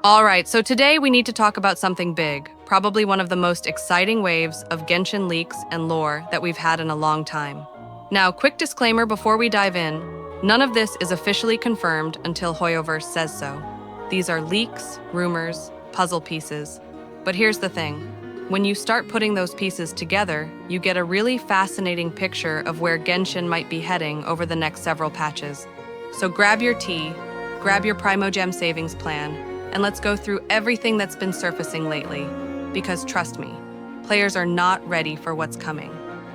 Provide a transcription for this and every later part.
All right, so today we need to talk about something big, probably one of the most exciting waves of Genshin leaks and lore that we've had in a long time. Now, quick disclaimer before we dive in, none of this is officially confirmed until Hoyoverse says so. These are leaks, rumors, puzzle pieces. But here's the thing. When you start putting those pieces together, you get a really fascinating picture of where Genshin might be heading over the next several patches. So grab your tea, grab your Primogem savings plan, and let's go through everything that's been surfacing lately. Because trust me, players are not ready for what's coming.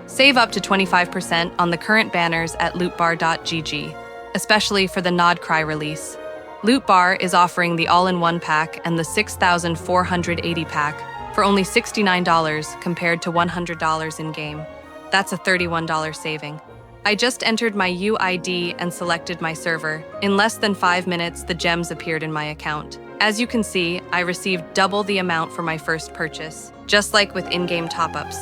Save up to 25% on the current banners at lootbar.gg, especially for the Nod Cry release. Loot Bar is offering the all-in-one pack and the 6,480 pack for only $69 compared to $100 in-game. That's a $31 saving. I just entered my UID and selected my server. In less than 5 minutes, the gems appeared in my account. As you can see, I received double the amount for my first purchase, just like with in-game top-ups.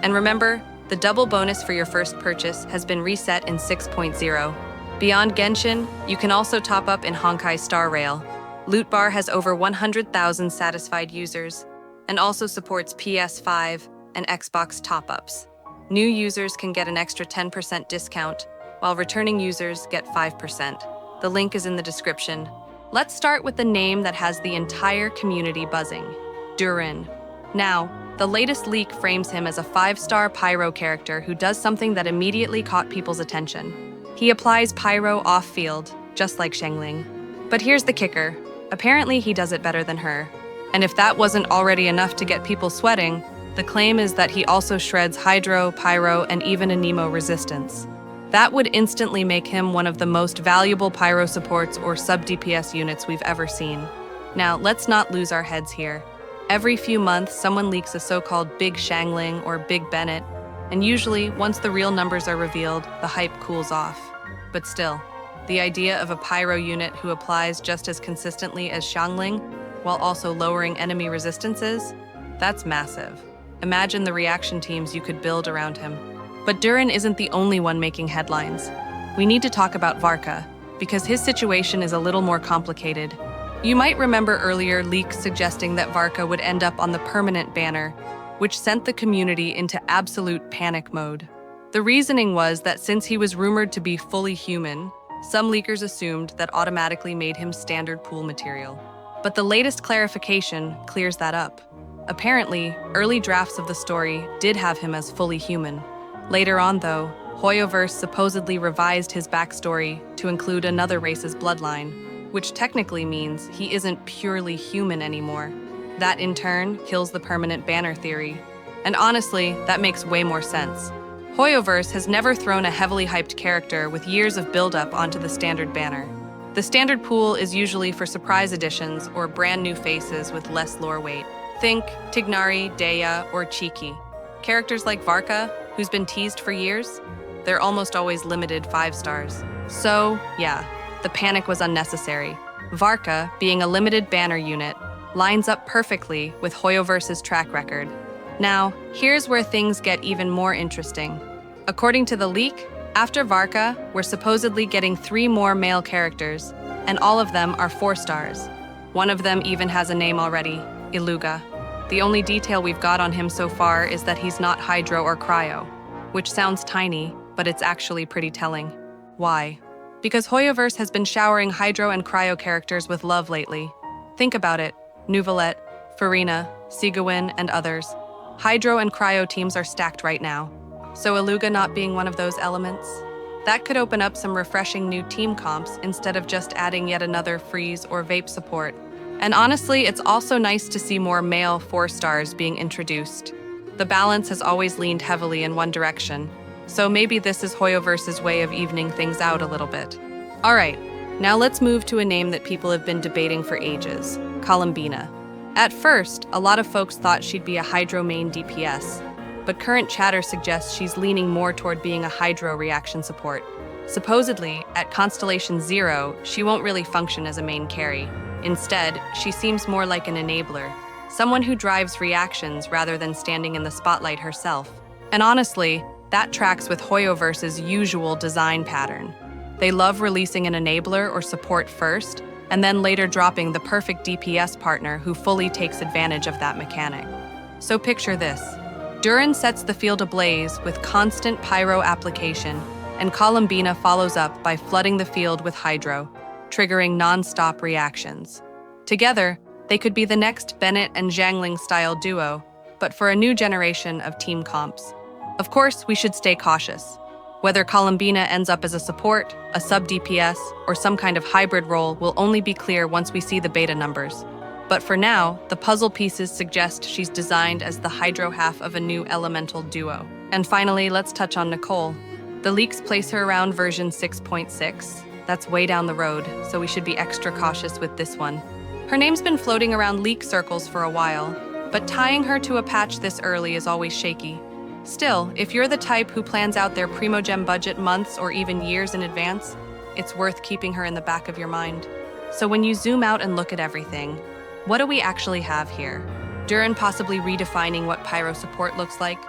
And remember, the double bonus for your first purchase has been reset in 6.0. Beyond Genshin, you can also top up in Honkai Star Rail. Loot Bar has over 100,000 satisfied users and also supports PS5 and Xbox top-ups. New users can get an extra 10% discount, while returning users get 5%. The link is in the description. Let's start with the name that has the entire community buzzing, Durin. Now, the latest leak frames him as a 5-star Pyro character who does something that immediately caught people's attention. He applies Pyro off-field, just like Xiangling. But here's the kicker. Apparently he does it better than her. And if that wasn't already enough to get people sweating, the claim is that he also shreds Hydro, Pyro, and even Anemo resistance. That would instantly make him one of the most valuable Pyro supports or sub-DPS units we've ever seen. Now, let's not lose our heads here. Every few months, someone leaks a so-called Big Xiangling or Big Bennett, and usually, once the real numbers are revealed, the hype cools off. But still, the idea of a Pyro unit who applies just as consistently as Xiangling, while also lowering enemy resistances, that's massive. Imagine the reaction teams you could build around him. But Durin isn't the only one making headlines. We need to talk about Varka, because his situation is a little more complicated. You might remember earlier leaks suggesting that Varka would end up on the permanent banner, which sent the community into absolute panic mode. The reasoning was that since he was rumored to be fully human, some leakers assumed that automatically made him standard pool material. But the latest clarification clears that up. Apparently, early drafts of the story did have him as fully human. Later on, though, Hoyoverse supposedly revised his backstory to include another race's bloodline, which technically means he isn't purely human anymore. That, in turn, kills the permanent banner theory. And honestly, that makes way more sense. Hoyoverse has never thrown a heavily hyped character with years of build-up onto the standard banner. The standard pool is usually for surprise additions or brand new faces with less lore weight. Think Tignari, Daya, or Cheeky. Characters like Varka, who's been teased for years, they're almost always limited 5 stars. So, yeah, the panic was unnecessary. Varka, being a limited banner unit, lines up perfectly with Hoyoverse's track record. Now, here's where things get even more interesting. According to the leak, after Varka, we're supposedly getting 3 more male characters, and all of them are 4 stars. One of them even has a name already, Iluga. The only detail we've got on him so far is that he's not Hydro or Cryo, which sounds tiny, but it's actually pretty telling. Why? Because Hoyoverse has been showering Hydro and Cryo characters with love lately. Think about it. Nuvolette, Farina, Sigawin, and others. Hydro and Cryo teams are stacked right now. So Iluga not being one of those elements? That could open up some refreshing new team comps instead of just adding yet another freeze or vape support. And honestly, it's also nice to see more male 4 stars being introduced. The balance has always leaned heavily in one direction, so maybe this is Hoyoverse's way of evening things out a little bit. Alright, now let's move to a name that people have been debating for ages, Columbina. At first, a lot of folks thought she'd be a Hydro main DPS, but current chatter suggests she's leaning more toward being a Hydro reaction support. Supposedly, at Constellation 0, she won't really function as a main carry. Instead, she seems more like an enabler, someone who drives reactions rather than standing in the spotlight herself. And honestly, that tracks with Hoyoverse's usual design pattern. They love releasing an enabler or support first, and then later dropping the perfect DPS partner who fully takes advantage of that mechanic. So picture this. Durin sets the field ablaze with constant pyro application, and Columbina follows up by flooding the field with hydro, triggering non-stop reactions. Together, they could be the next Bennett and Zhangling-style duo, but for a new generation of team comps. Of course, we should stay cautious. Whether Columbina ends up as a support, a sub-DPS, or some kind of hybrid role will only be clear once we see the beta numbers. But for now, the puzzle pieces suggest she's designed as the hydro half of a new elemental duo. And finally, let's touch on Nicole. The leaks place her around version 6.6. That's way down the road, so we should be extra cautious with this one. Her name's been floating around leak circles for a while, but tying her to a patch this early is always shaky. Still, if you're the type who plans out their Primogem budget months or even years in advance, it's worth keeping her in the back of your mind. So when you zoom out and look at everything, what do we actually have here? Durin possibly redefining what pyro support looks like,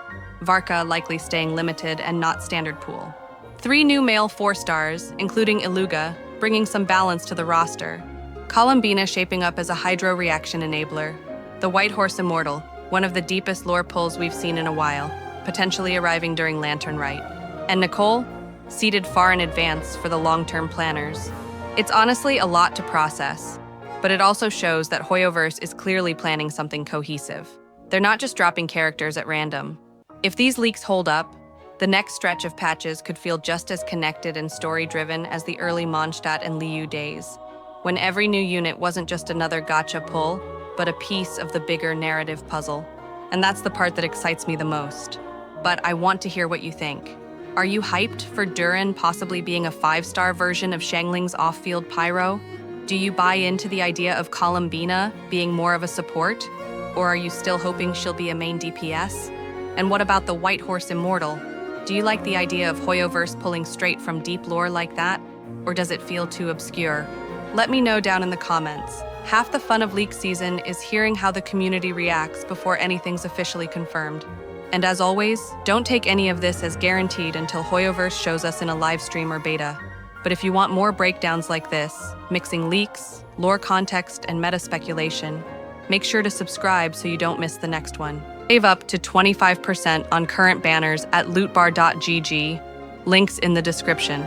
Varka likely staying limited and not standard pool. 3 new male 4-stars, including Iluga, bringing some balance to the roster. Columbina shaping up as a hydro reaction enabler. The White Horse Immortal, one of the deepest lore pulls we've seen in a while, potentially arriving during Lantern Rite. And Nicole, seated far in advance for the long-term planners. It's honestly a lot to process, but it also shows that Hoyoverse is clearly planning something cohesive. They're not just dropping characters at random. If these leaks hold up, the next stretch of patches could feel just as connected and story-driven as the early Mondstadt and Liu days, when every new unit wasn't just another gacha pull, but a piece of the bigger narrative puzzle. And that's the part that excites me the most. But I want to hear what you think. Are you hyped for Durin possibly being a 5-star version of Shangling's off-field pyro? Do you buy into the idea of Columbina being more of a support? Or are you still hoping she'll be a main DPS? And what about the White Horse Immortal? Do you like the idea of Hoyoverse pulling straight from deep lore like that? Or does it feel too obscure? Let me know down in the comments. Half the fun of leak season is hearing how the community reacts before anything's officially confirmed. And as always, don't take any of this as guaranteed until Hoyoverse shows us in a live stream or beta. But if you want more breakdowns like this, mixing leaks, lore context, and meta speculation, make sure to subscribe so you don't miss the next one. Save up to 25% on current banners at lootbar.gg, links in the description.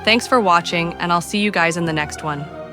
Thanks for watching, and I'll see you guys in the next one.